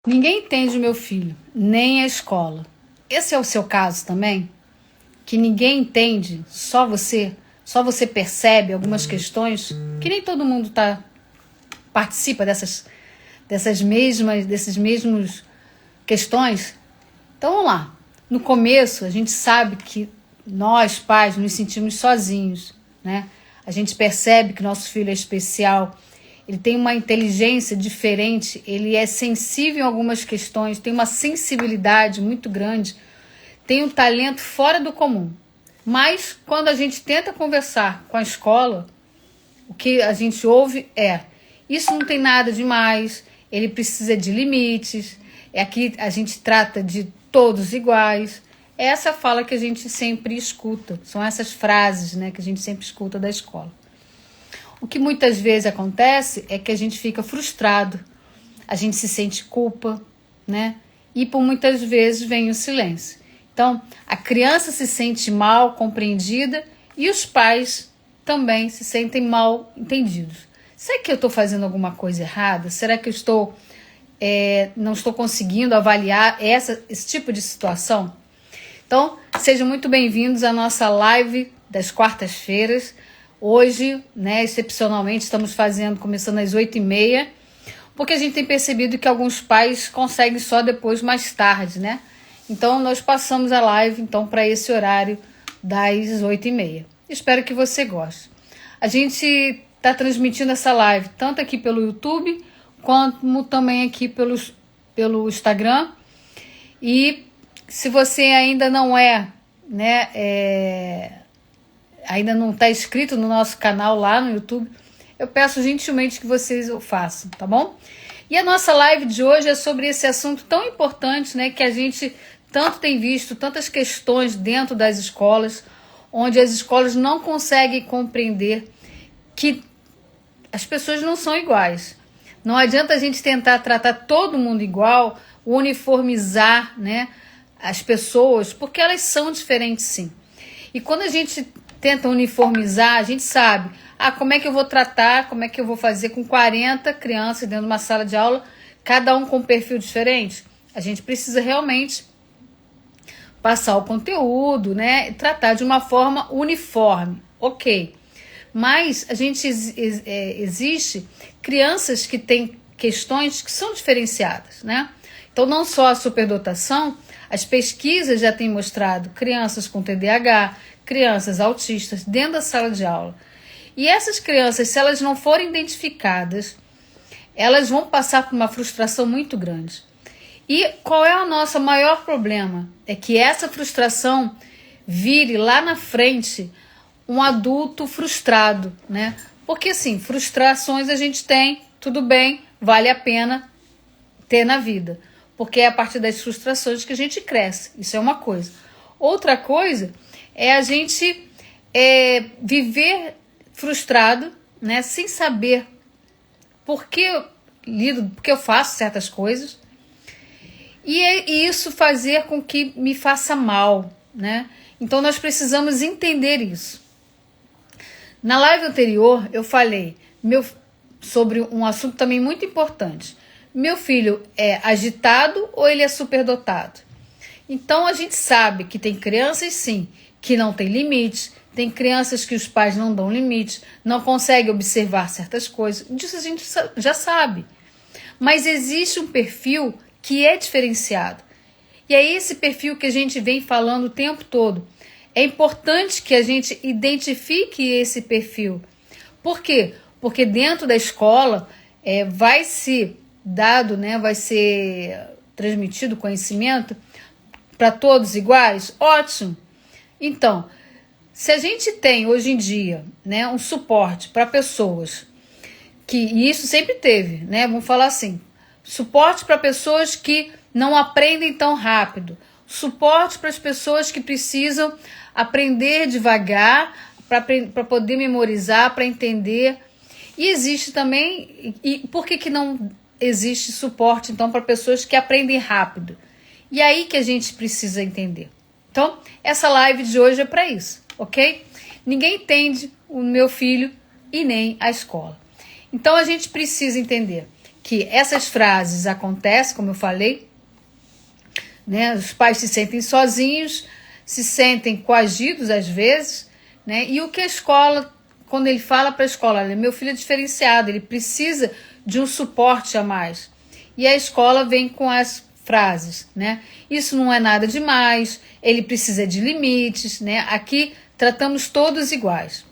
Ninguém entende o meu filho, nem a escola. Esse é o seu caso também? Que ninguém entende, só você? Só você percebe algumas questões que nem todo mundo participa desses mesmos questões? Então vamos lá. No começo, a gente sabe que nós, pais, nos sentimos sozinhos, né? A gente percebe que nosso filho é especial, ele tem uma inteligência diferente, ele é sensível em algumas questões, tem uma sensibilidade muito grande, tem um talento fora do comum. Mas quando a gente tenta conversar com a escola, o que a gente ouve é: isso não tem nada demais, ele precisa de limites, aqui a gente trata de todos iguais. Essa fala que a gente sempre escuta, são essas frases, né, que a gente sempre escuta da escola. O que muitas vezes acontece é que a gente fica frustrado, a gente se sente culpa, né? E por muitas vezes vem o silêncio. Então, a criança se sente mal compreendida e os pais também se sentem mal entendidos. Será que eu estou fazendo alguma coisa errada? Será que eu não estou conseguindo avaliar esse tipo de situação? Então, sejam muito bem-vindos à nossa live das quartas-feiras. Hoje, né, excepcionalmente, estamos começando às 8h30, porque a gente tem percebido que alguns pais conseguem só depois, mais tarde, né? Então, nós passamos a live para esse horário das 8h30. Espero que você goste. A gente está transmitindo essa live tanto aqui pelo YouTube, como também aqui pelo Instagram. E se você ainda não ainda não está inscrito no nosso canal lá no YouTube, eu peço gentilmente que vocês o façam, tá bom? E a nossa live de hoje é sobre esse assunto tão importante, né, que a gente tanto tem visto, tantas questões dentro das escolas, onde as escolas não conseguem compreender que as pessoas não são iguais. Não adianta a gente tentar tratar todo mundo igual, uniformizar, né, as pessoas, porque elas são diferentes, sim. E quando a gente tenta uniformizar, a gente sabe, como é que eu vou tratar, como é que eu vou fazer com 40 crianças dentro de uma sala de aula, cada um com um perfil diferente. A gente precisa realmente passar o conteúdo, né, tratar de uma forma uniforme, ok. Mas existe crianças que têm questões que são diferenciadas, né? Então, não só a superdotação, as pesquisas já têm mostrado crianças com TDAH, crianças autistas dentro da sala de aula. E essas crianças, se elas não forem identificadas, elas vão passar por uma frustração muito grande. E qual é o nosso maior problema? É que essa frustração vire lá na frente um adulto frustrado, né? Porque, assim, frustrações a gente tem, tudo bem, vale a pena ter na vida. Porque é a partir das frustrações que a gente cresce. Isso é uma coisa. Outra coisa é a gente viver frustrado, né, sem saber por que eu faço certas coisas. E isso fazer com que me faça mal, né? Então nós precisamos entender isso. Na live anterior eu falei sobre um assunto também muito importante. Meu filho é agitado ou ele é superdotado? Então a gente sabe que tem crianças, sim, que não tem limites, tem crianças que os pais não dão limites, não conseguem observar certas coisas, disso a gente já sabe. Mas existe um perfil que é diferenciado. E é esse perfil que a gente vem falando o tempo todo. É importante que a gente identifique esse perfil. Por quê? Porque dentro da escola vai ser transmitido conhecimento para todos iguais? Ótimo! Então, se a gente tem hoje em dia, né, um suporte para pessoas e isso sempre teve, né, vamos falar assim, suporte para pessoas que não aprendem tão rápido, suporte para as pessoas que precisam aprender devagar para poder memorizar, para entender. E existe também, e por que não existe suporte então para pessoas que aprendem rápido? E aí que a gente precisa entender. Então, essa live de hoje é para isso, ok? Ninguém entende o meu filho e nem a escola. Então, a gente precisa entender que essas frases acontecem, como eu falei, né? Os pais se sentem sozinhos, se sentem coagidos às vezes, né? E o que a escola, quando ele fala para a escola, olha, meu filho é diferenciado, ele precisa de um suporte a mais. E a escola vem com as frases, né? Isso não é nada demais, ele precisa de limites, né? Aqui tratamos todos iguais.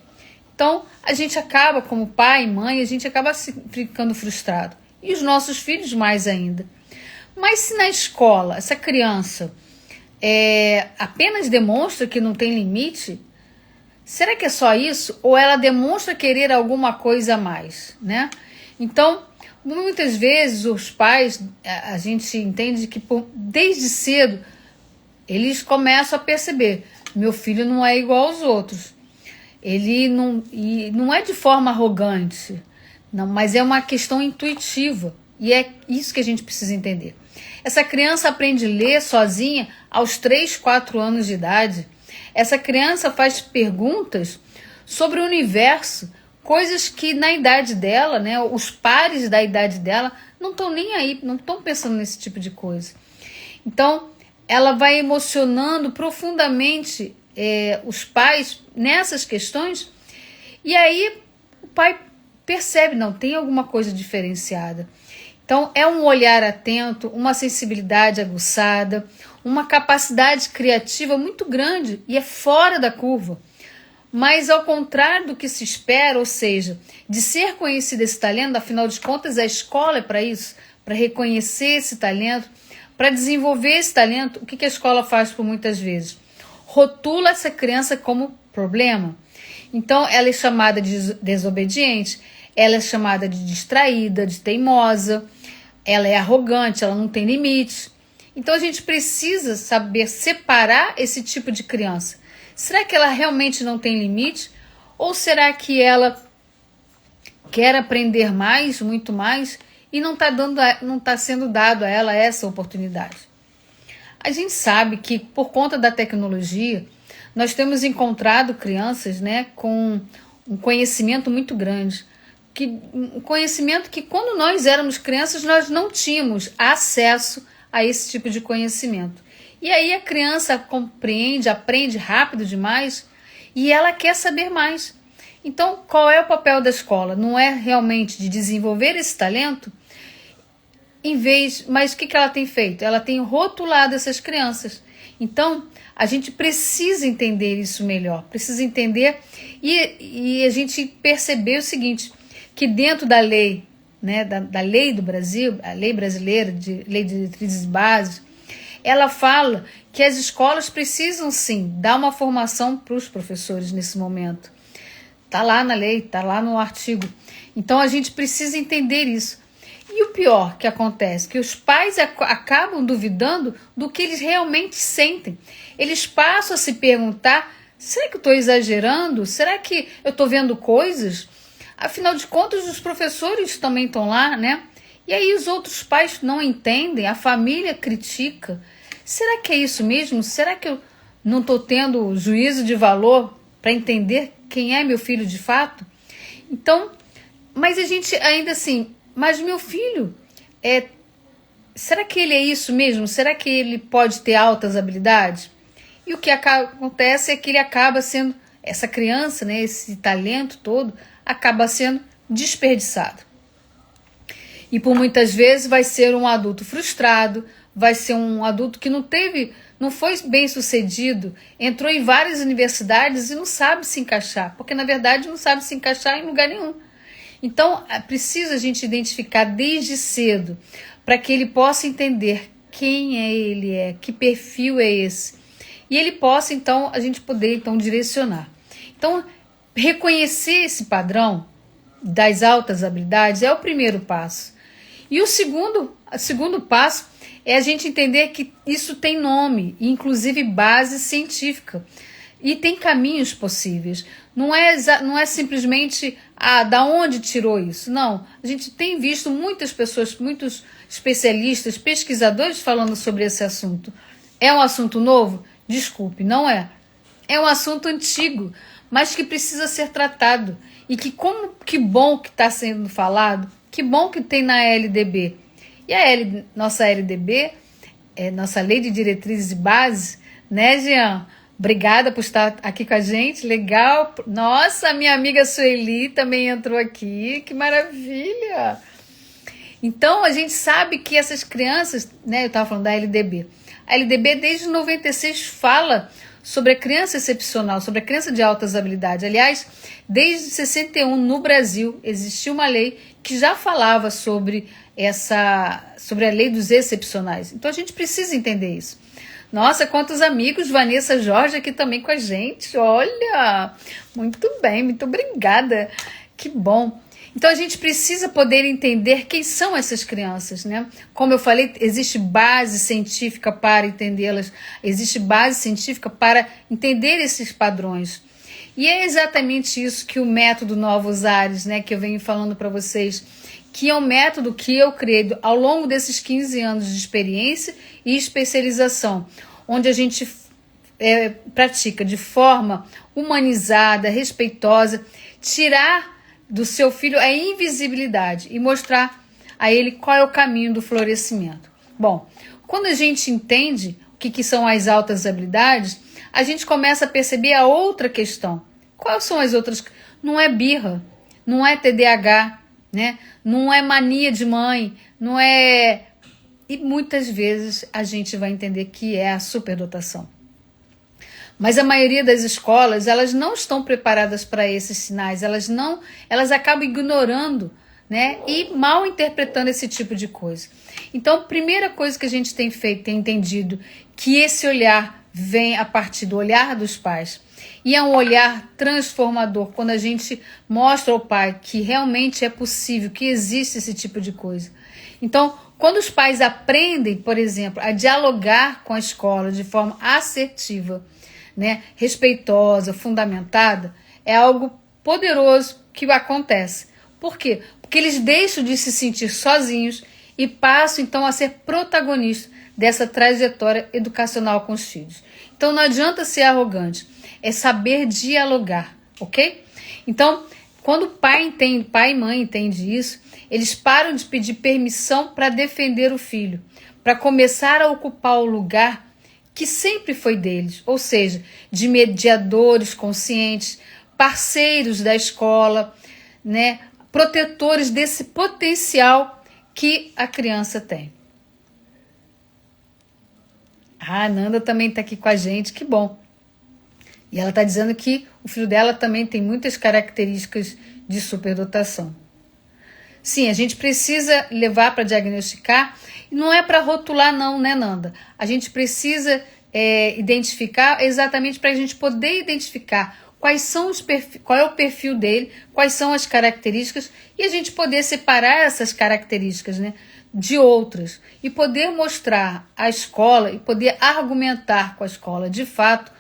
Então, a gente acaba, como pai e mãe, a gente acaba ficando frustrado. E os nossos filhos mais ainda. Mas se na escola essa criança apenas demonstra que não tem limite, será que é só isso? Ou ela demonstra querer alguma coisa a mais, né? Então, muitas vezes os pais, a gente entende que desde cedo eles começam a perceber, meu filho não é igual aos outros. Ele não, e não é de forma arrogante, não, mas é uma questão intuitiva. E é isso que a gente precisa entender. Essa criança aprende a ler sozinha aos 3, 4 anos de idade. Essa criança faz perguntas sobre o universo, coisas que na idade dela, né, os pares da idade dela, não estão nem aí, não estão pensando nesse tipo de coisa. Então, ela vai emocionando profundamente os pais nessas questões, e aí o pai percebe, não, tem alguma coisa diferenciada. Então, é um olhar atento, uma sensibilidade aguçada, uma capacidade criativa muito grande e é fora da curva. Mas, ao contrário do que se espera, ou seja, de ser conhecido esse talento, afinal de contas, a escola é para isso, para reconhecer esse talento, para desenvolver esse talento. O que a escola faz por muitas vezes? Rotula essa criança como problema. Então, ela é chamada de desobediente, ela é chamada de distraída, de teimosa, ela é arrogante, ela não tem limites. Então a gente precisa saber separar esse tipo de criança. Será que ela realmente não tem limite? Ou será que ela quer aprender mais, muito mais, e não está sendo dado a ela essa oportunidade? A gente sabe que por conta da tecnologia, nós temos encontrado crianças, né, com um conhecimento muito grande. Um conhecimento que quando nós éramos crianças nós não tínhamos acesso a esse tipo de conhecimento. E aí a criança compreende, aprende rápido demais e ela quer saber mais. Então, qual é o papel da escola? Não é realmente de desenvolver esse talento? Mas o que ela tem feito? Ela tem rotulado essas crianças. Então, a gente precisa entender isso melhor, precisa entender e a gente perceber o seguinte, que dentro da lei, né, da lei do Brasil, a lei brasileira, lei de diretrizes básicas, ela fala que as escolas precisam sim dar uma formação para os professores nesse momento. Está lá na lei, está lá no artigo. Então a gente precisa entender isso. E o pior que acontece, que os pais acabam duvidando do que eles realmente sentem. Eles passam a se perguntar, será que eu estou exagerando? Será que eu estou vendo coisas? Afinal de contas, os professores também estão lá, né? E aí os outros pais não entendem, a família critica. Será que é isso mesmo? Será que eu não estou tendo juízo de valor para entender quem é meu filho de fato? Então, mas a gente ainda assim, mas meu filho, será que ele é isso mesmo? Será que ele pode ter altas habilidades? E o que acontece é que ele acaba sendo, essa criança, né, esse talento todo, acaba sendo desperdiçado. E por muitas vezes vai ser um adulto frustrado, vai ser um adulto que não foi bem sucedido, entrou em várias universidades e não sabe se encaixar, porque na verdade não sabe se encaixar em lugar nenhum. Então, precisa a gente identificar desde cedo, para que ele possa entender quem ele é, que perfil é esse. E ele possa, então, a gente poder então direcionar. Então, reconhecer esse padrão das altas habilidades é o primeiro passo. E o segundo passo é a gente entender que isso tem nome, inclusive base científica. E tem caminhos possíveis. Não é simplesmente, da onde tirou isso? Não. A gente tem visto muitas pessoas, muitos especialistas, pesquisadores falando sobre esse assunto. É um assunto novo? Desculpe, não é. É um assunto antigo, mas que precisa ser tratado. E que bom que está sendo falado, Que bom que tem na LDB. E nossa LDB, nossa Lei de Diretrizes e Bases, né, Jean? Obrigada por estar aqui com a gente, legal. Nossa, minha amiga Sueli também entrou aqui, que maravilha! Então, a gente sabe que essas crianças, né, eu estava falando da LDB. A LDB, desde 96, fala sobre a criança excepcional, sobre a criança de altas habilidades. Aliás, desde 61, no Brasil, existia uma lei que já falava sobre a lei dos excepcionais. Então, a gente precisa entender isso. Nossa, quantos amigos, Vanessa Jorge aqui também com a gente. Olha, muito bem, muito obrigada. Que bom. Então a gente precisa poder entender quem são essas crianças, né? Como eu falei, existe base científica para entendê-las, existe base científica para entender esses padrões. E é exatamente isso que o método Novos Ares, né, que eu venho falando para vocês, que é um método que eu criei ao longo desses 15 anos de experiência e especialização, onde a gente pratica de forma humanizada, respeitosa, tirar do seu filho a invisibilidade e mostrar a ele qual é o caminho do florescimento. Bom, quando a gente entende o que são as altas habilidades, a gente começa a perceber a outra questão. Quais são as outras? Não é birra, não é TDAH, né? Não é mania de mãe, não é... E muitas vezes a gente vai entender que é a superdotação. Mas a maioria das escolas, elas não estão preparadas para esses sinais, elas acabam ignorando, né, e mal interpretando esse tipo de coisa. Então, a primeira coisa que a gente tem feito, tem entendido que esse olhar vem a partir do olhar dos pais. E é um olhar transformador, quando a gente mostra ao pai que realmente é possível, que existe esse tipo de coisa. Então, quando os pais aprendem, por exemplo, a dialogar com a escola de forma assertiva, né, respeitosa, fundamentada, é algo poderoso que acontece. Por quê? Porque eles deixam de se sentir sozinhos e passam então a ser protagonistas dessa trajetória educacional com os filhos. Então não adianta ser arrogante, é saber dialogar, ok? Então, quando pai e mãe entendem isso, eles param de pedir permissão para defender o filho, para começar a ocupar o lugar que sempre foi deles, ou seja, de mediadores conscientes, parceiros da escola, né, protetores desse potencial que a criança tem. A Nanda também está aqui com a gente, que bom. E ela está dizendo que o filho dela também tem muitas características de superdotação. Sim, a gente precisa levar para diagnosticar, não é para rotular não, né, Nanda? A gente precisa identificar exatamente para a gente poder identificar qual é o perfil dele, quais são as características e a gente poder separar essas características, né, de outras e poder mostrar à escola e poder argumentar com a escola, de fato,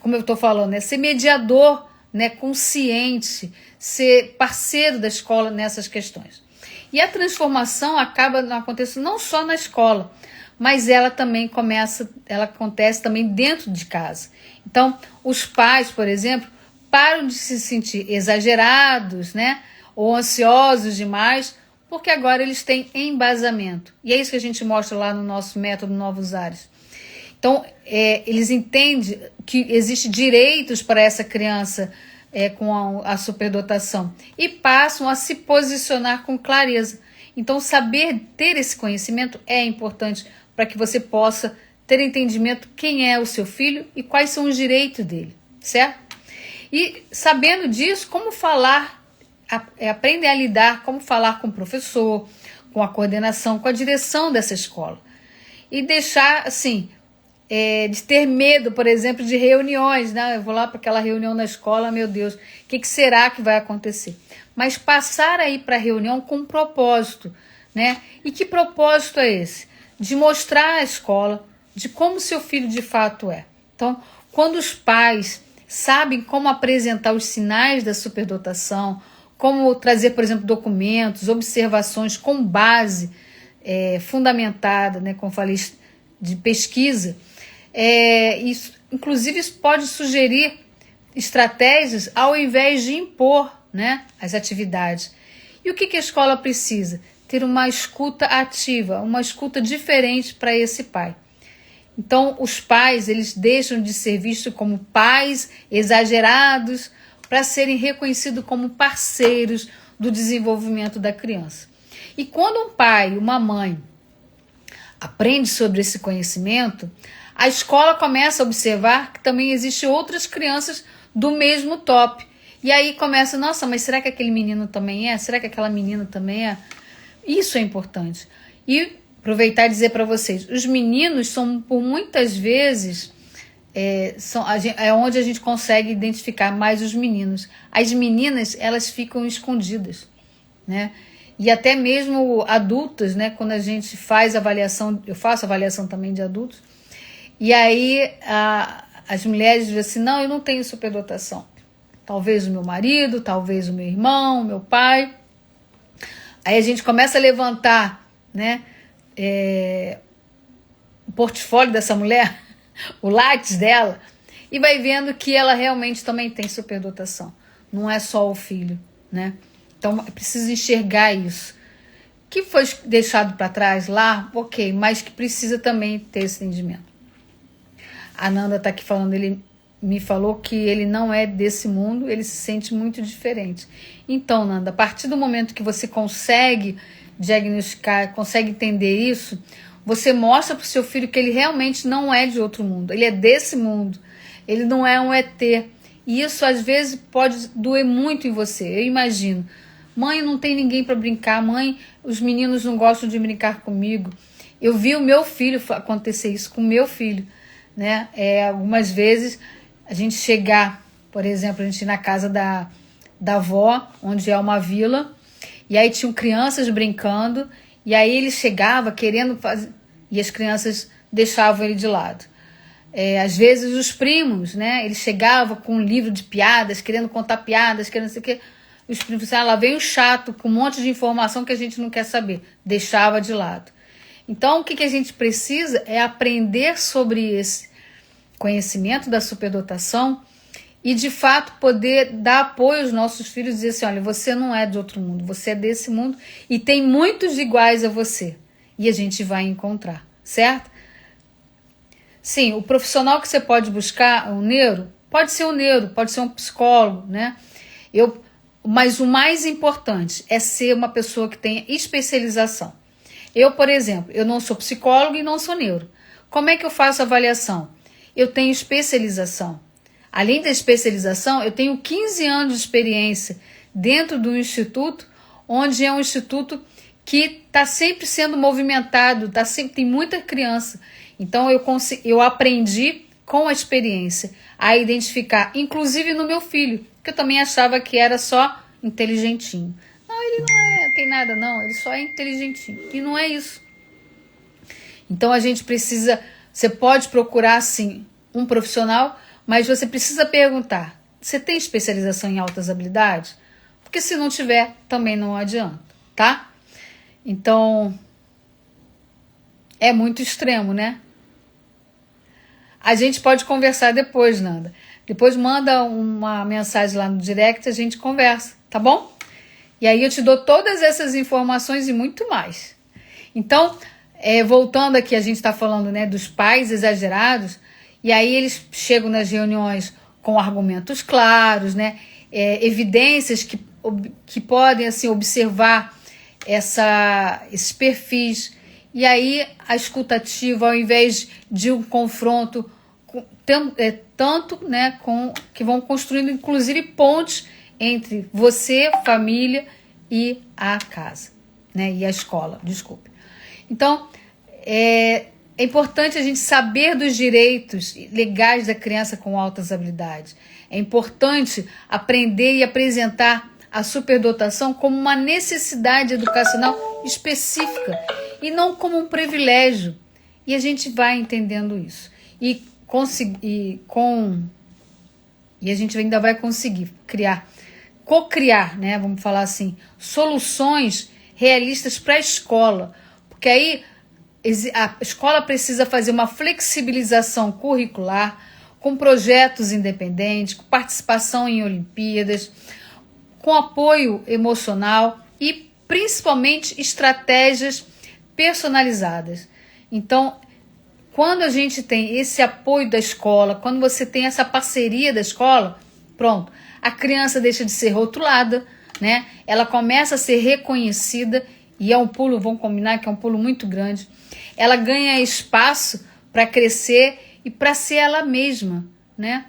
como eu estou falando, né, ser mediador, né, consciente, ser parceiro da escola nessas questões. E a transformação acaba acontecendo não só na escola, mas ela acontece também dentro de casa. Então, os pais, por exemplo, param de se sentir exagerados, né, ou ansiosos demais, porque agora eles têm embasamento. E é isso que a gente mostra lá no nosso método Novos Ares. Então, eles entendem que existem direitos para essa criança com a superdotação e passam a se posicionar com clareza. Então, ter esse conhecimento é importante para que você possa ter entendimento quem é o seu filho e quais são os direitos dele, certo? E sabendo disso, como falar, aprender a lidar, como falar com o professor, com a coordenação, com a direção dessa escola. E deixar, assim, de ter medo, por exemplo, de reuniões, né? Eu vou lá para aquela reunião na escola, meu Deus, o que será que vai acontecer? Mas passar aí para a reunião com um propósito, né? E que propósito é esse? De mostrar à escola de como seu filho de fato é. Então, quando os pais sabem como apresentar os sinais da superdotação, como trazer, por exemplo, documentos, observações com base fundamentada, né, como falei, de pesquisa, inclusive isso pode sugerir estratégias ao invés de impor, né, as atividades. E o que a escola precisa? Ter uma escuta ativa, uma escuta diferente para esse pai. Então, os pais, eles deixam de ser vistos como pais exagerados para serem reconhecidos como parceiros do desenvolvimento da criança. E quando um pai, uma mãe, aprende sobre esse conhecimento, a escola começa a observar que também existem outras crianças do mesmo top. E aí começa, nossa, mas será que aquele menino também é? Será que aquela menina também é? Isso é importante. E aproveitar e dizer para vocês, os meninos são, por muitas vezes, é onde a gente consegue identificar mais os meninos. As meninas, elas ficam escondidas, né? E até mesmo adultas, né? Quando a gente faz avaliação, eu faço avaliação também de adultos, e aí as mulheres dizem assim, não, eu não tenho superdotação. Talvez o meu marido, talvez o meu irmão, o meu pai. Aí a gente começa a levantar, né, o portfólio dessa mulher, o Lattes dela, e vai vendo que ela realmente também tem superdotação. Não é só o filho, né? Então, é preciso enxergar isso. Que foi deixado para trás lá, ok, mas que precisa também ter esse entendimento. A Nanda está aqui falando, ele me falou que ele não é desse mundo, ele se sente muito diferente. Então, Nanda, a partir do momento que você consegue diagnosticar, consegue entender isso, você mostra para o seu filho que ele realmente não é de outro mundo, ele é desse mundo, ele não é um ET. E isso, às vezes, pode doer muito em você, eu imagino. Mãe, não tem ninguém para brincar, mãe, os meninos não gostam de brincar comigo. Eu vi o meu filho acontecer isso com o meu filho, né? Algumas vezes a gente chegar, por exemplo, a gente ir na casa da avó, onde é uma vila, e aí tinham crianças brincando, e aí ele chegava querendo fazer, e as crianças deixavam ele de lado. Às vezes os primos, né? Ele chegava com um livro de piadas, querendo contar piadas, querendo não sei o quê. Os primos falavam, lá vem o chato com um monte de informação que a gente não quer saber. Deixava de lado. Então, o que a gente precisa é aprender sobre esse conhecimento da superdotação e, de fato, poder dar apoio aos nossos filhos e dizer assim, olha, você não é de outro mundo, você é desse mundo e tem muitos iguais a você. E a gente vai encontrar, certo? Sim, o profissional que você pode buscar, um neuro, pode ser um neuro, pode ser um psicólogo, né? Mas o mais importante é ser uma pessoa que tenha especialização. Eu, por exemplo, eu não sou psicólogo e não sou neuro. Como é que eu faço a avaliação? Eu tenho especialização. Além da especialização, eu tenho 15 anos de experiência dentro do instituto, onde é um instituto que está sempre sendo movimentado, tem muita criança. Então, eu aprendi com a experiência a identificar, inclusive no meu filho, que eu também achava que era só inteligentinho. Não, ele não tem nada não, ele só é inteligentinho. E não é isso. Então a gente precisa, você pode procurar sim um profissional, mas você precisa perguntar, você tem especialização em altas habilidades? Porque se não tiver, também não adianta, tá? Então, é muito extremo, né? A gente pode conversar depois, Nanda. Depois manda uma mensagem lá no direct, a gente conversa, tá bom? E aí eu te dou todas essas informações e muito mais. Então, voltando aqui, a gente está falando, né, dos pais exagerados, e aí eles chegam nas reuniões com argumentos claros, né, evidências que podem assim, observar esses perfis. E aí a escutativa, ao invés de um confronto, tanto, né, que vão construindo inclusive pontes entre você, família e a casa, né, e a escola, desculpe. Então, é importante a gente saber dos direitos legais da criança com altas habilidades. É importante aprender e apresentar a superdotação como uma necessidade educacional específica e não como um privilégio. E a gente vai entendendo isso. E a gente ainda vai conseguir co-criar, né, vamos falar assim, soluções realistas para a escola. Porque aí a escola precisa fazer uma flexibilização curricular com projetos independentes, com participação em Olimpíadas, com apoio emocional e principalmente estratégias personalizadas. Então, quando a gente tem esse apoio da escola, quando você tem essa parceria da escola, pronto, a criança deixa de ser rotulada, né? Ela começa a ser reconhecida e é um pulo, vamos combinar que é um pulo muito grande. Ela ganha espaço para crescer e para ser ela mesma, né?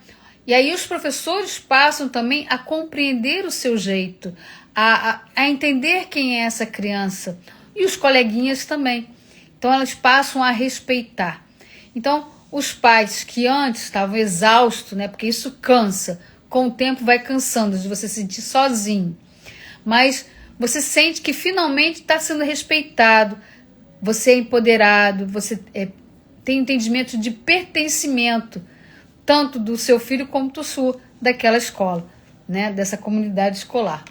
E aí os professores passam também a compreender o seu jeito, a entender quem é essa criança e os coleguinhas também. Então elas passam a respeitar. Então, os pais que antes estavam exaustos, né, porque isso cansa, com o tempo vai cansando de você se sentir sozinho, mas você sente que finalmente está sendo respeitado, você é empoderado, você tem entendimento de pertencimento, tanto do seu filho como do sua, daquela escola, né, dessa comunidade escolar.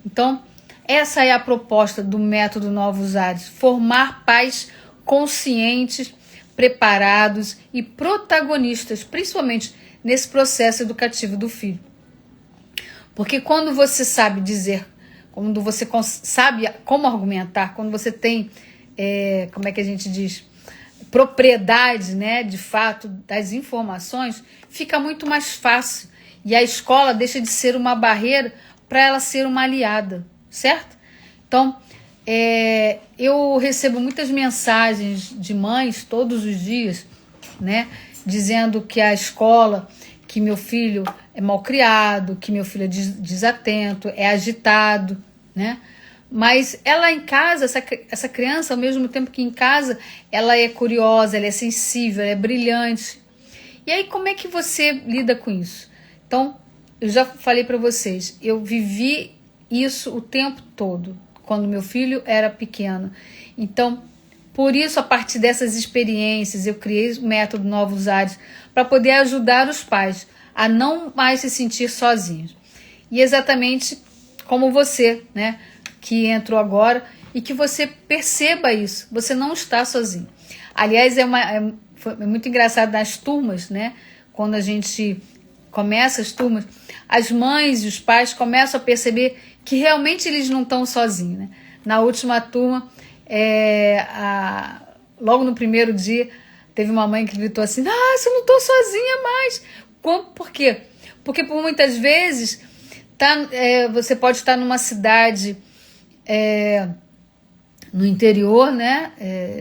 Então, essa é a proposta do método Novos Ares, formar pais conscientes, preparados e protagonistas, principalmente nesse processo educativo do filho. Porque quando você sabe dizer, quando você sabe como argumentar, quando você tem, como é que a gente diz, propriedade, né, de fato, das informações, fica muito mais fácil. E a escola deixa de ser uma barreira para ela ser uma aliada, certo? Então, eu recebo muitas mensagens de mães todos os dias, né, dizendo que a escola, que meu filho é mal criado, que meu filho é desatento, é agitado, né? Mas ela em casa, essa criança, ao mesmo tempo que em casa, ela é curiosa, ela é sensível, ela é brilhante. E aí como é que você lida com isso? Então, eu já falei para vocês, eu vivi isso o tempo todo, quando meu filho era pequeno. Então, por isso, a partir dessas experiências, eu criei o método Novos Ares para poder ajudar os pais a não mais se sentir sozinhos. E exatamente como você, né, que entrou agora, e que você perceba isso, você não está sozinho. Aliás, é muito engraçado nas turmas, né, quando a gente começa as turmas, as mães e os pais começam a perceber que realmente eles não estão sozinhos, né? Na última turma, logo no primeiro dia, teve uma mãe que gritou assim, eu não estou sozinha mais. Por quê? Porque por muitas vezes você pode estar numa cidade no interior, né?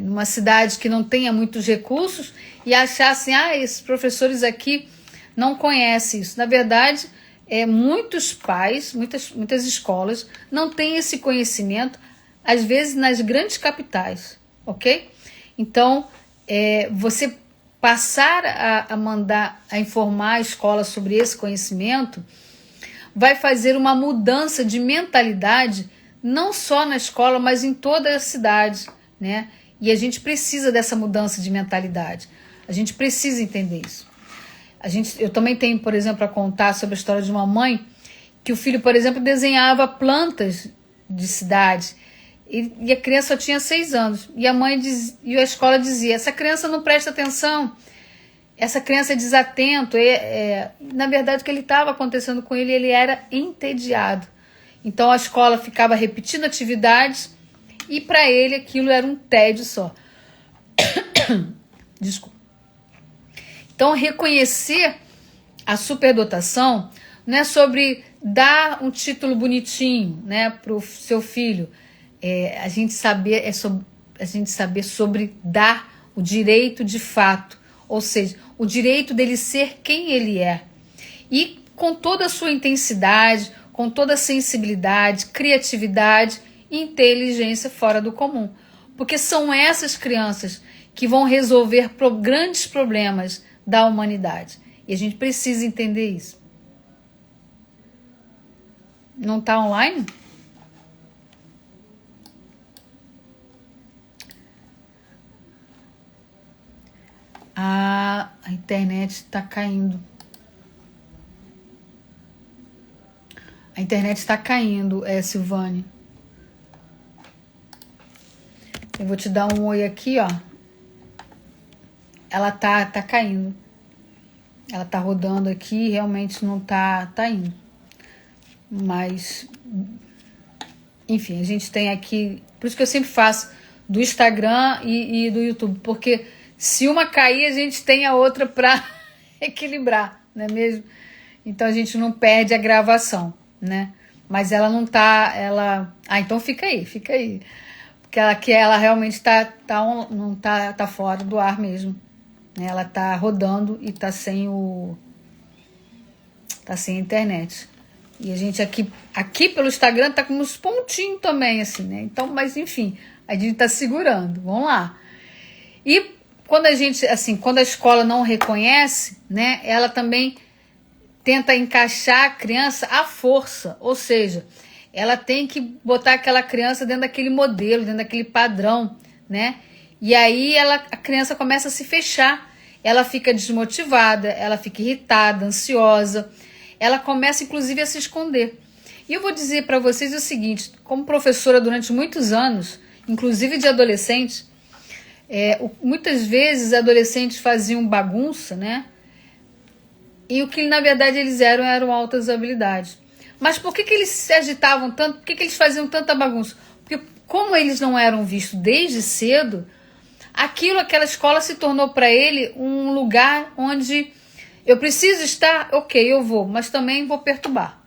Numa cidade que não tenha muitos recursos e achar assim, esses professores aqui não conhecem isso. Na verdade, muitos pais, muitas escolas não têm esse conhecimento, às vezes nas grandes capitais, ok? Então, você passar a informar a escola sobre esse conhecimento vai fazer uma mudança de mentalidade, não só na escola, mas em toda a cidade, né? E a gente precisa dessa mudança de mentalidade. A gente precisa entender isso. Eu também tenho, por exemplo, a contar sobre a história de uma mãe que o filho, por exemplo, desenhava plantas de cidade e a criança só tinha 6 anos. E a escola dizia, essa criança não presta atenção, essa criança é desatento. Na verdade, o que estava acontecendo com ele, ele era entediado. Então a escola ficava repetindo atividades e para ele aquilo era um tédio só. Desculpa. Então, reconhecer a superdotação não é sobre dar um título bonitinho, né, para o seu filho. A gente saber sobre dar o direito de fato, ou seja, o direito dele ser quem ele é. E com toda a sua intensidade, com toda a sensibilidade, criatividade e inteligência fora do comum. Porque são essas crianças que vão resolver grandes problemas da humanidade. E a gente precisa entender isso. Não está online? A internet está caindo. A internet está caindo, Silvane. Eu vou te dar um oi aqui, ó. Ela tá caindo. Ela tá rodando aqui, realmente não tá indo. Mas enfim, a gente tem aqui, por isso que eu sempre faço do Instagram e do YouTube, porque se uma cair, a gente tem a outra para equilibrar, não é mesmo? Então a gente não perde a gravação, né? Mas ela não tá, então fica aí. Porque ela realmente não tá fora do ar mesmo, né? Ela tá rodando e tá sem internet. E a gente aqui pelo Instagram tá com uns pontinhos também, assim, né? Então, mas enfim, a gente tá segurando. Vamos lá. E quando quando a escola não reconhece, né? Ela também tenta encaixar a criança à força, ou seja, ela tem que botar aquela criança dentro daquele modelo, dentro daquele padrão, né? E aí a criança começa a se fechar, ela fica desmotivada, ela fica irritada, ansiosa, ela começa inclusive a se esconder. E eu vou dizer para vocês o seguinte, como professora durante muitos anos, inclusive de adolescentes, muitas vezes adolescentes faziam bagunça, né? E o que na verdade eles eram altas habilidades. Mas por que eles se agitavam tanto? Por que eles faziam tanta bagunça? Porque como eles não eram vistos desde cedo, aquela escola se tornou para ele um lugar onde eu preciso estar, ok, eu vou, mas também vou perturbar.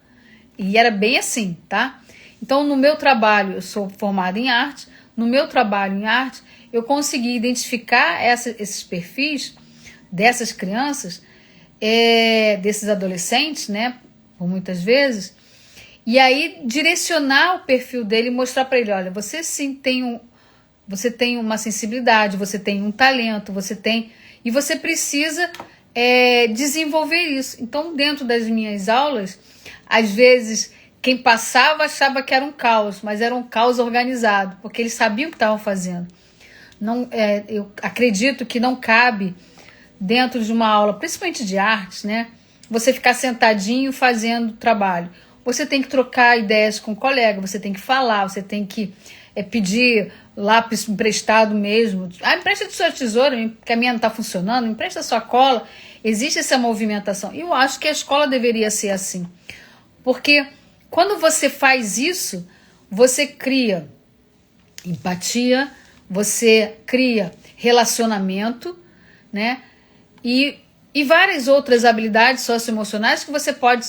E era bem assim, tá? Então no meu trabalho, eu sou formada em arte, no meu trabalho em arte, eu consegui identificar esses perfis dessas crianças, desses adolescentes, né, por muitas vezes, e aí direcionar o perfil dele e mostrar para ele, olha, você sim você tem uma sensibilidade, você tem um talento, e você precisa desenvolver isso. Então, dentro das minhas aulas, às vezes quem passava achava que era um caos, mas era um caos organizado, porque eles sabiam o que estavam fazendo. Eu acredito que não cabe dentro de uma aula, principalmente de artes, né? Você ficar sentadinho fazendo trabalho. Você tem que trocar ideias com o colega, você tem que falar, você tem que pedir lápis emprestado mesmo. Empresta de sua tesoura, que a minha não está funcionando, empresta sua cola. Existe essa movimentação. E eu acho que a escola deveria ser assim. Porque quando você faz isso, você cria empatia, você cria relacionamento, né? E várias outras habilidades socioemocionais que você pode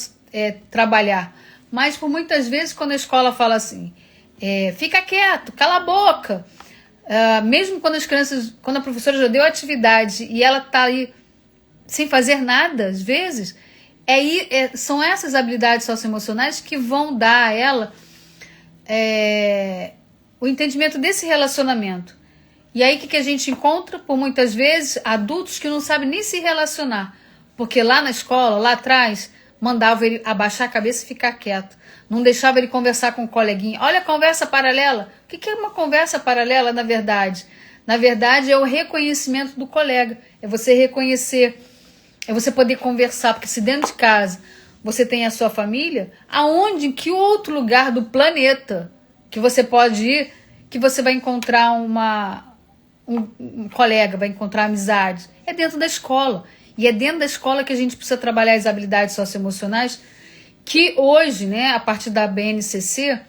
trabalhar. Mas por muitas vezes quando a escola fala assim, fica quieto, cala a boca, mesmo quando quando a professora já deu atividade e ela está aí sem fazer nada, às vezes, são essas habilidades socioemocionais que vão dar a ela o entendimento desse relacionamento. E aí o que a gente encontra? Por muitas vezes, adultos que não sabem nem se relacionar. Porque lá na escola, lá atrás, mandava ele abaixar a cabeça e ficar quieto. Não deixava ele conversar com o coleguinha. Olha a conversa paralela. O que é uma conversa paralela, na verdade? Na verdade, é o reconhecimento do colega. É você reconhecer, é você poder conversar. Porque se dentro de casa você tem a sua família, em que outro lugar do planeta que você pode ir, que você vai encontrar um colega, vai encontrar amizades? É dentro da escola. E é dentro da escola que a gente precisa trabalhar as habilidades socioemocionais, que hoje, né, a partir da BNCC,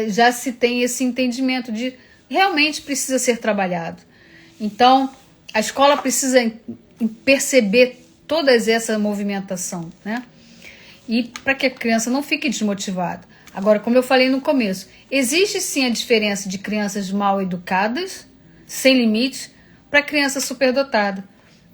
já se tem esse entendimento de realmente precisa ser trabalhado. Então, a escola precisa perceber toda essa movimentação, né? E para que a criança não fique desmotivada. Agora, como eu falei no começo, existe sim a diferença de crianças mal educadas, sem limites, para criança superdotada.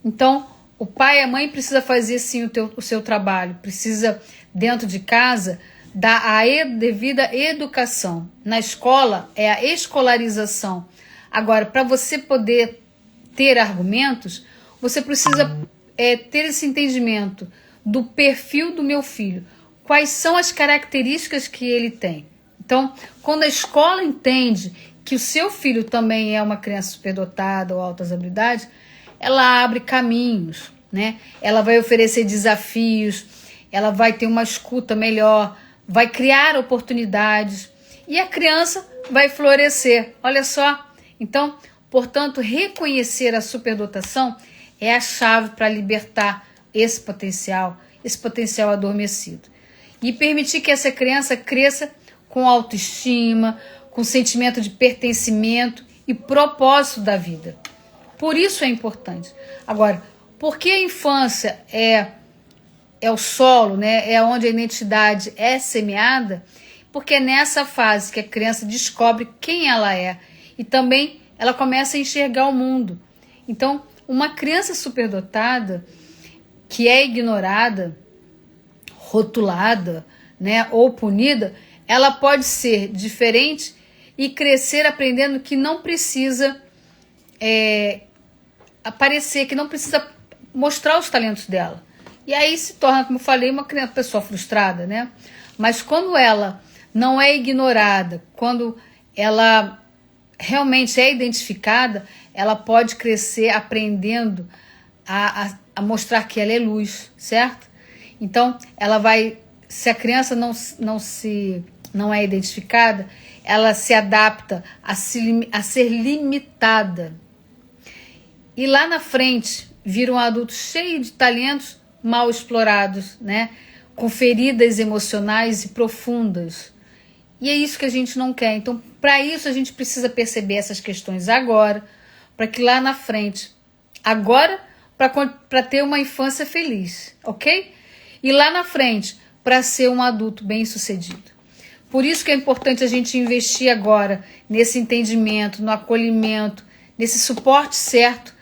Então, o pai e a mãe precisa fazer sim o seu trabalho, precisa, dentro de casa, dar a devida educação. Na escola, é a escolarização. Agora, para você poder ter argumentos, você precisa ter esse entendimento do perfil do meu filho. Quais são as características que ele tem? Então, quando a escola entende que o seu filho também é uma criança superdotada ou altas habilidades, ela abre caminhos, né? Ela vai oferecer desafios, ela vai ter uma escuta melhor, vai criar oportunidades e a criança vai florescer. Olha só. Então, portanto, reconhecer a superdotação é a chave para libertar esse potencial adormecido. E permitir que essa criança cresça com autoestima, com sentimento de pertencimento e propósito da vida. Por isso é importante. Agora, por que a infância é o solo, né? É onde a identidade é semeada? Porque é nessa fase que a criança descobre quem ela é e também ela começa a enxergar o mundo. Então, uma criança superdotada que é ignorada, rotulada, né, ou punida, ela pode ser diferente e crescer aprendendo que não precisa aparecer, que não precisa mostrar os talentos dela. E aí se torna, como eu falei, uma pessoa frustrada, né? Mas quando ela não é ignorada, quando ela realmente é identificada, ela pode crescer aprendendo a mostrar que ela é luz, certo? Então, ela vai, se a criança não é identificada, ela se adapta a ser limitada. E lá na frente, vira um adulto cheio de talentos mal explorados, né? Com feridas emocionais e profundas. E é isso que a gente não quer. Então, para isso, a gente precisa perceber essas questões agora, para que lá na frente, agora, para ter uma infância feliz, ok? E lá na frente, para ser um adulto bem-sucedido. Por isso que é importante a gente investir agora nesse entendimento, no acolhimento, nesse suporte certo,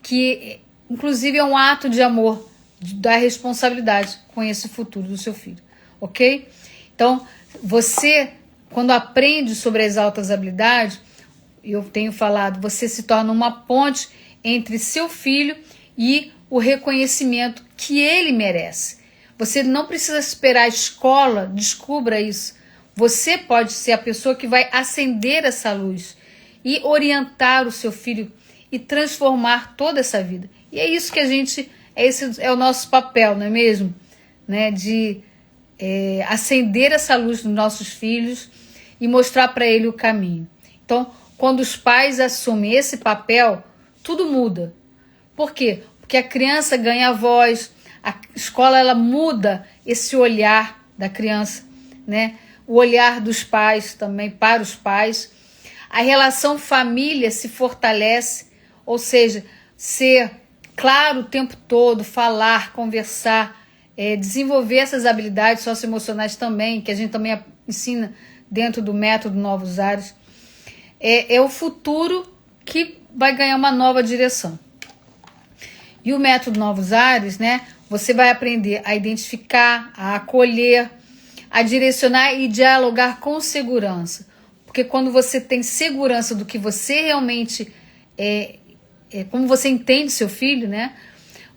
que inclusive é um ato de amor, de dar responsabilidade com esse futuro do seu filho, ok? Então, você, quando aprende sobre as altas habilidades, eu tenho falado, você se torna uma ponte entre seu filho e o reconhecimento que ele merece. Você não precisa esperar a escola descubra isso. Você pode ser a pessoa que vai acender essa luz e orientar o seu filho e transformar toda essa vida. E é isso que esse é o nosso papel, não é mesmo? Né? De acender essa luz nos nossos filhos e mostrar para ele o caminho. Então, quando os pais assumem esse papel, tudo muda. Por quê? Porque a criança ganha voz, a escola ela muda esse olhar da criança, né? O olhar dos pais também para os pais. A relação família se fortalece, ou seja, ser claro o tempo todo, falar, conversar, desenvolver essas habilidades socioemocionais também, que a gente também ensina dentro do método Novos Ares. É o futuro que vai ganhar uma nova direção. E o método Novos Ares, né? Você vai aprender a identificar, a acolher, a direcionar e dialogar com segurança. Porque quando você tem segurança do que você realmente como você entende seu filho, né?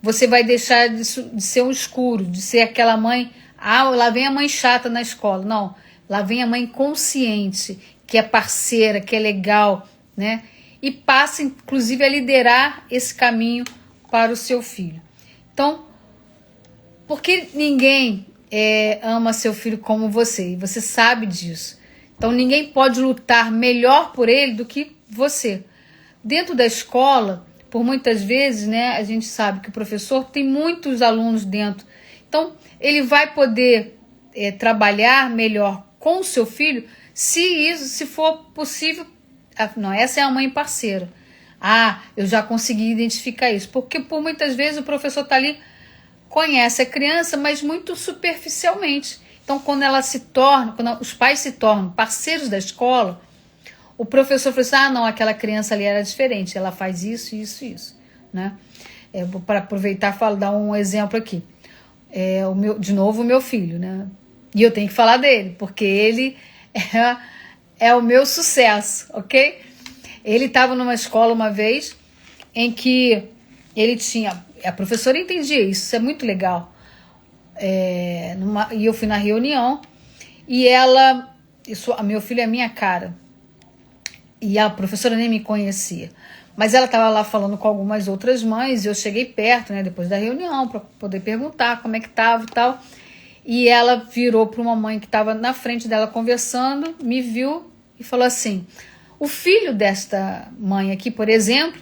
Você vai deixar de ser um escuro, de ser aquela mãe, lá vem a mãe chata na escola. Não, lá vem a mãe consciente, que é parceira, que é legal, né? E passa, inclusive, a liderar esse caminho para o seu filho. Então, porque ninguém ama seu filho como você, e você sabe disso. Então, ninguém pode lutar melhor por ele do que você. Dentro da escola, por muitas vezes, né, a gente sabe que o professor tem muitos alunos dentro. Então, ele vai poder trabalhar melhor com o seu filho se for possível. Não, essa é a mãe parceira. Eu já consegui identificar isso. Porque por muitas vezes o professor está ali, conhece a criança, mas muito superficialmente. Então, quando os pais se tornam parceiros da escola, o professor falou assim, não, aquela criança ali era diferente, ela faz isso, isso, isso, né? Para aproveitar e dar um exemplo aqui. De novo, o meu filho, né? E eu tenho que falar dele, porque ele é o meu sucesso, ok? Ele estava numa escola uma vez em que ele tinha... A professora entendia isso é muito legal. E eu fui na reunião e meu filho é a minha cara. E a professora nem me conhecia. Mas ela estava lá falando com algumas outras mães e eu cheguei perto, né, depois da reunião, para poder perguntar como é que estava e tal. E ela virou para uma mãe que estava na frente dela conversando, me viu e falou assim, o filho desta mãe aqui, por exemplo,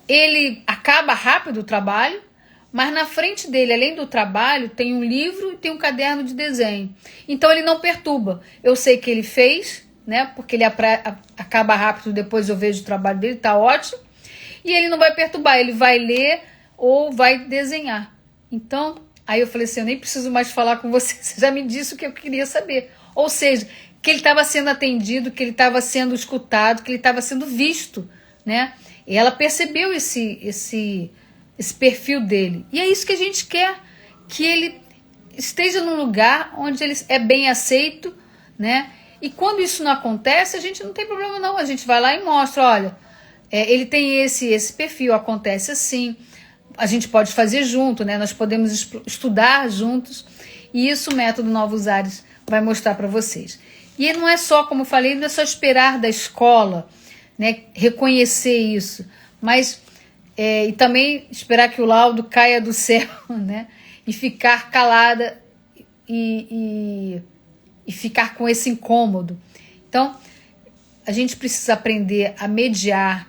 ele acaba rápido o trabalho, mas na frente dele, além do trabalho, tem um livro e tem um caderno de desenho. Então ele não perturba. Eu sei que ele fez, né? Porque ele acaba rápido, depois eu vejo o trabalho dele, tá ótimo. E ele não vai perturbar, ele vai ler ou vai desenhar. Então, aí eu falei assim, eu nem preciso mais falar com você, você já me disse o que eu queria saber. Ou seja, que ele estava sendo atendido, que ele estava sendo escutado, que ele estava sendo visto, né? E ela percebeu esse perfil dele. E é isso que a gente quer, que ele esteja num lugar onde ele é bem aceito, né? E quando isso não acontece, a gente não tem problema não, a gente vai lá e mostra, olha, ele tem esse perfil, acontece assim, a gente pode fazer junto, né? Nós podemos estudar juntos, e isso o método Novos Ares vai mostrar para vocês. E não é só, como eu falei, não é só esperar da escola, né, reconhecer isso, mas e também esperar que o laudo caia do céu, né, e ficar calada e ficar com esse incômodo. Então, a gente precisa aprender a mediar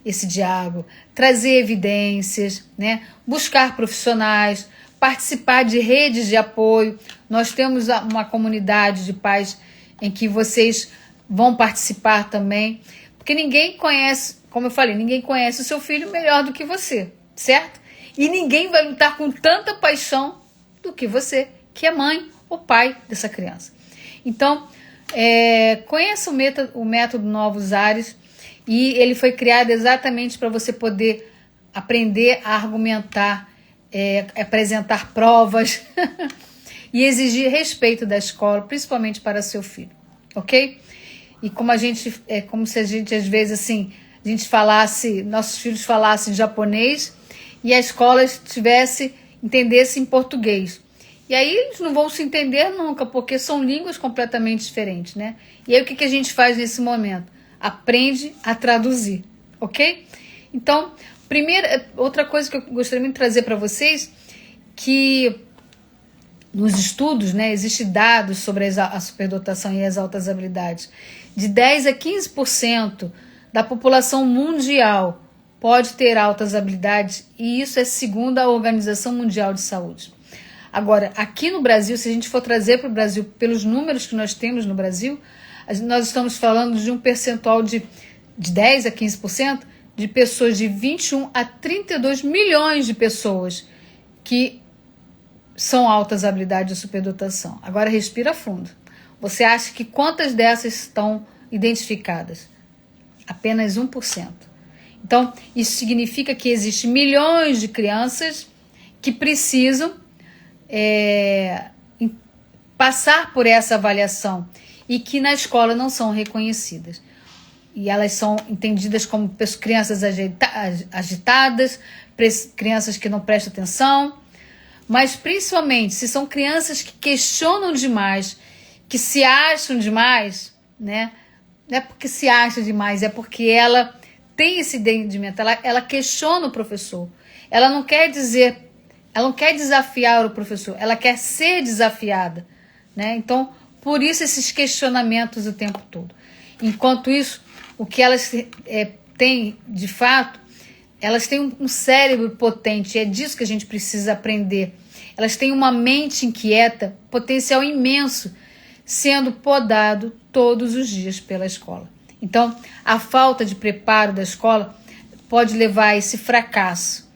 esse diálogo, trazer evidências, né, buscar profissionais, participar de redes de apoio. Nós temos uma comunidade de pais em que vocês vão participar também, porque ninguém conhece, como eu falei, ninguém conhece o seu filho melhor do que você, certo? E ninguém vai lutar com tanta paixão do que você, que é mãe ou pai dessa criança. Então, conheça o método Novos Ares, e ele foi criado exatamente para você poder aprender a argumentar, apresentar provas e exigir respeito da escola, principalmente para seu filho, ok? E como se a gente às vezes assim, a gente falasse, nossos filhos falassem japonês e a escola entendesse em português. E aí eles não vão se entender nunca, porque são línguas completamente diferentes, né? E aí o que a gente faz nesse momento? Aprende a traduzir, ok? Então, outra coisa que eu gostaria de trazer para vocês, que nos estudos, né, existem dados sobre a superdotação e as altas habilidades. De 10 a 15% da população mundial pode ter altas habilidades, e isso é segundo a Organização Mundial de Saúde. Agora, aqui no Brasil, se a gente for trazer para o Brasil, pelos números que nós temos no Brasil, nós estamos falando de um percentual de 10 a 15% de pessoas, de 21 a 32 milhões de pessoas que são altas habilidades de superdotação. Agora respira fundo. Você acha que quantas dessas estão identificadas? Apenas 1%. Então, isso significa que existem milhões de crianças que precisam passar por essa avaliação e que na escola não são reconhecidas. E elas são entendidas como crianças agitadas, crianças que não prestam atenção, mas principalmente se são crianças que questionam demais, que se acham demais, né? Não é porque se acha demais, é porque ela tem esse entendimento, ela questiona o professor. Ela não quer desafiar o professor, ela quer ser desafiada, né? Então, por isso esses questionamentos o tempo todo. Enquanto isso, o que elas têm, de fato, elas têm um cérebro potente, e é disso que a gente precisa aprender. Elas têm uma mente inquieta, potencial imenso, sendo podado todos os dias pela escola. Então, a falta de preparo da escola pode levar a esse fracasso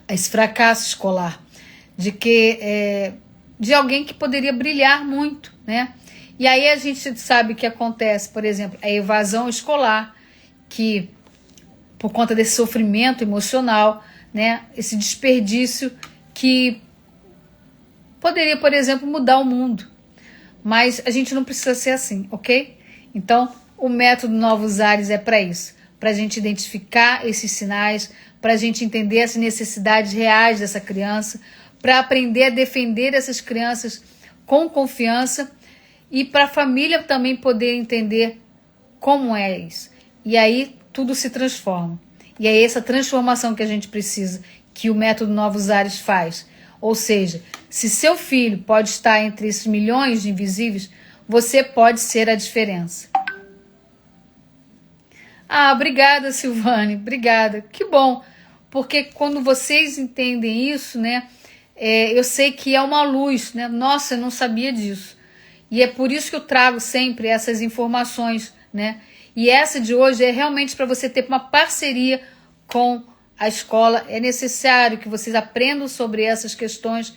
escolar, de alguém que poderia brilhar muito, né? E aí a gente sabe que acontece, por exemplo, a evasão escolar, que por conta desse sofrimento emocional, né, esse desperdício que poderia, por exemplo, mudar o mundo. Mas a gente não precisa ser assim, ok? Então, o método Novos Ares é para isso, para a gente identificar esses sinais, para a gente entender as necessidades reais dessa criança, para aprender a defender essas crianças com confiança e para a família também poder entender como é isso. E aí tudo se transforma. E é essa transformação que a gente precisa, que o método Novos Ares faz. Ou seja, se seu filho pode estar entre esses milhões de invisíveis, você pode ser a diferença. Ah, obrigada, Silvane, obrigada. Que bom. porque quando vocês entendem isso, né, eu sei que é uma luz, né? Nossa, eu não sabia disso. E é por isso que eu trago sempre essas informações, né? E essa de hoje é realmente para você ter uma parceria com a escola. É necessário que vocês aprendam sobre essas questões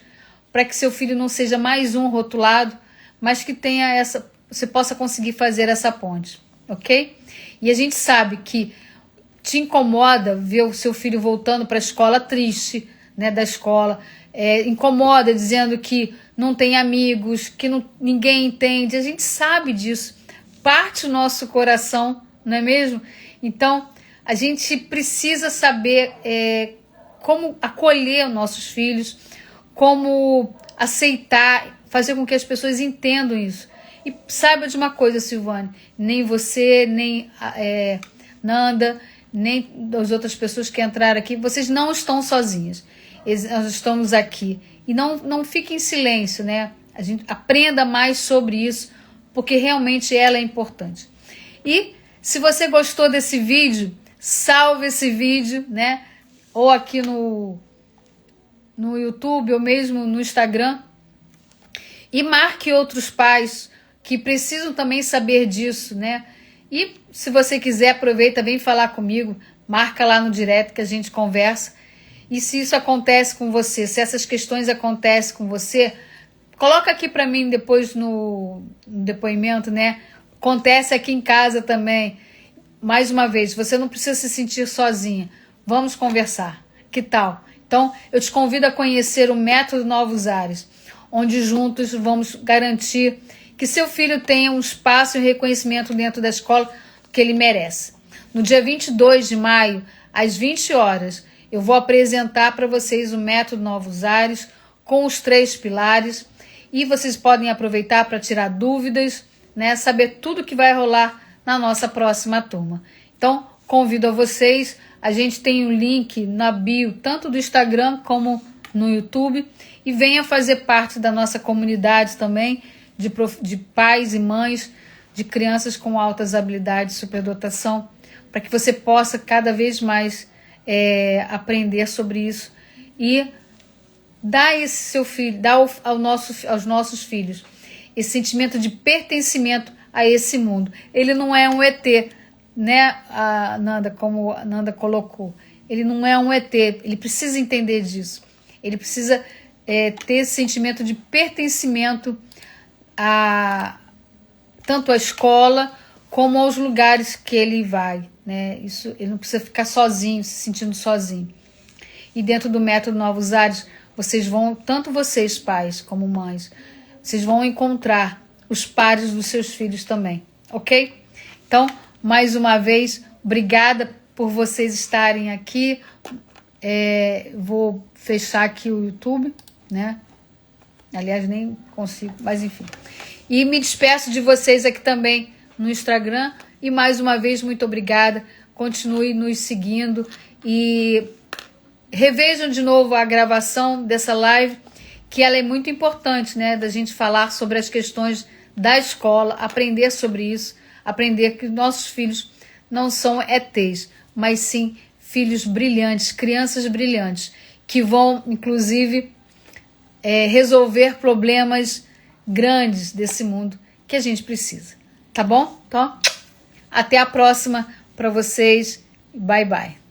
para que seu filho não seja mais um rotulado, mas que tenha você possa conseguir fazer essa ponte, ok? E a gente sabe que te incomoda ver o seu filho voltando para a escola triste, né, da escola, incomoda dizendo que não tem amigos, que ninguém entende. A gente sabe disso, parte o nosso coração, não é mesmo? Então, a gente precisa saber como acolher os nossos filhos, como aceitar, fazer com que as pessoas entendam isso. E saiba de uma coisa, Silvane, nem você, nem Nanda, nem as outras pessoas que entraram aqui, vocês não estão sozinhas. Nós estamos aqui. E não fique em silêncio, né? A gente aprenda mais sobre isso, porque realmente ela é importante. E se você gostou desse vídeo, salve esse vídeo, né? Ou aqui no YouTube, ou mesmo no Instagram. E marque outros pais que precisam também saber disso, né? E se você quiser, aproveita, vem falar comigo, marca lá no direct que a gente conversa. E se isso acontece com você, se essas questões acontecem com você, coloca aqui para mim depois no depoimento, né? Acontece aqui em casa também. Mais uma vez, você não precisa se sentir sozinha. Vamos conversar. Que tal? Então, eu te convido a conhecer o Método Novos Ares, onde juntos vamos garantir que seu filho tenha um espaço e um reconhecimento dentro da escola que ele merece. No dia 22 de maio, às 20 horas, eu vou apresentar para vocês o Método Novos Ares com os 3 pilares e vocês podem aproveitar para tirar dúvidas, né, saber tudo que vai rolar na nossa próxima turma. Então, convido a vocês, a gente tem um link na bio, tanto do Instagram como no YouTube, e venha fazer parte da nossa comunidade também, de pais e mães de crianças com altas habilidades, superdotação, para que você possa cada vez mais aprender sobre isso e dar esse seu filho, dar aos nossos filhos esse sentimento de pertencimento a esse mundo. Ele não é um ET, né, Nanda, como a Nanda colocou. Ele não é um ET, ele precisa entender disso. Ele precisa ter esse sentimento de pertencimento tanto à escola como aos lugares que ele vai, né? Isso, ele não precisa ficar sozinho, se sentindo sozinho. E dentro do Método Novos Ares, vocês vão, tanto vocês pais como mães, vocês vão encontrar os pares dos seus filhos também, ok? Então, mais uma vez, obrigada por vocês estarem aqui. Vou fechar aqui o YouTube, né? Aliás, nem consigo, mas enfim. E me despeço de vocês aqui também no Instagram. E mais uma vez, muito obrigada. Continue nos seguindo e revejam de novo a gravação dessa live, que ela é muito importante, né? Da gente falar sobre as questões da escola, aprender sobre isso, aprender que nossos filhos não são ETs, mas sim filhos brilhantes, crianças brilhantes, que vão, inclusive, resolver problemas grandes desse mundo que a gente precisa. Tá bom? Então, até a próxima para vocês. Bye, bye.